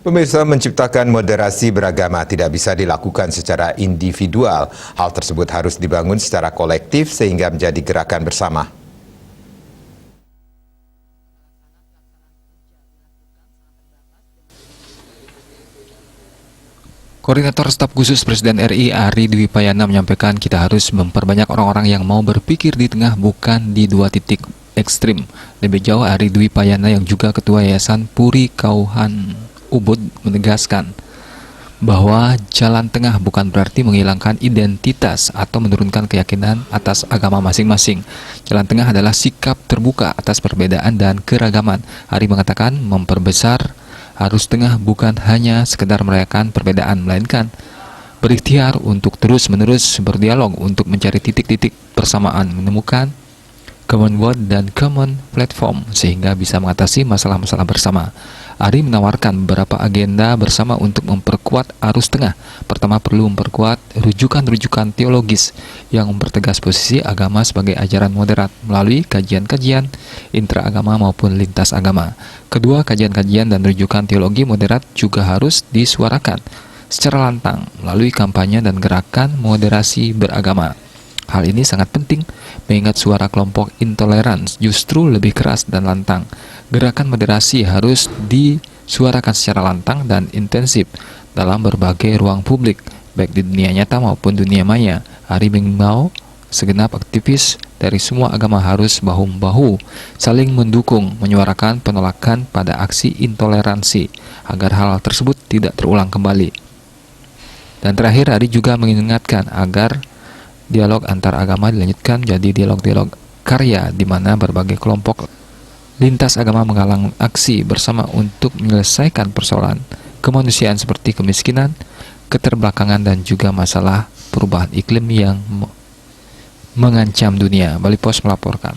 Pemirsa, menciptakan moderasi beragama tidak bisa dilakukan secara individual. Hal tersebut harus dibangun secara kolektif sehingga menjadi gerakan bersama. Koordinator Staf Khusus Presiden RI Ari Dwi Payana menyampaikan kita harus memperbanyak orang-orang yang mau berpikir di tengah bukan di dua titik ekstrim. Lebih jauh, Ari Dwi Payana yang juga Ketua Yayasan Puri Kauhan Ubud menegaskan bahwa jalan tengah bukan berarti menghilangkan identitas atau menurunkan keyakinan atas agama masing-masing. Jalan tengah adalah sikap terbuka atas perbedaan dan keragaman. Ari mengatakan memperbesar harus tengah bukan hanya sekedar merayakan perbedaan, melainkan berikhtiar untuk terus-menerus berdialog untuk mencari titik-titik persamaan, menemukan common word dan common platform sehingga bisa mengatasi masalah-masalah bersama. Ari menawarkan beberapa agenda bersama untuk memperkuat arus tengah. Pertama, perlu memperkuat rujukan-rujukan teologis yang mempertegas posisi agama sebagai ajaran moderat melalui kajian-kajian intraagama maupun lintas agama. Kedua, kajian-kajian dan rujukan teologi moderat juga harus disuarakan secara lantang melalui kampanye dan gerakan moderasi beragama. Hal ini sangat penting mengingat suara kelompok intoleran justru lebih keras dan lantang. Gerakan moderasi harus disuarakan secara lantang dan intensif dalam berbagai ruang publik, baik di dunia nyata maupun dunia maya. Ari mengimbau segenap aktivis dari semua agama harus bahu-membahu, saling mendukung, menyuarakan penolakan pada aksi intoleransi agar hal tersebut tidak terulang kembali. Dan terakhir, Ari juga mengingatkan agar dialog antar agama dilanjutkan jadi dialog-dialog karya di mana berbagai kelompok lintas agama menggalang aksi bersama untuk menyelesaikan persoalan kemanusiaan seperti kemiskinan, keterbelakangan dan juga masalah perubahan iklim yang mengancam dunia. Bali Pos melaporkan.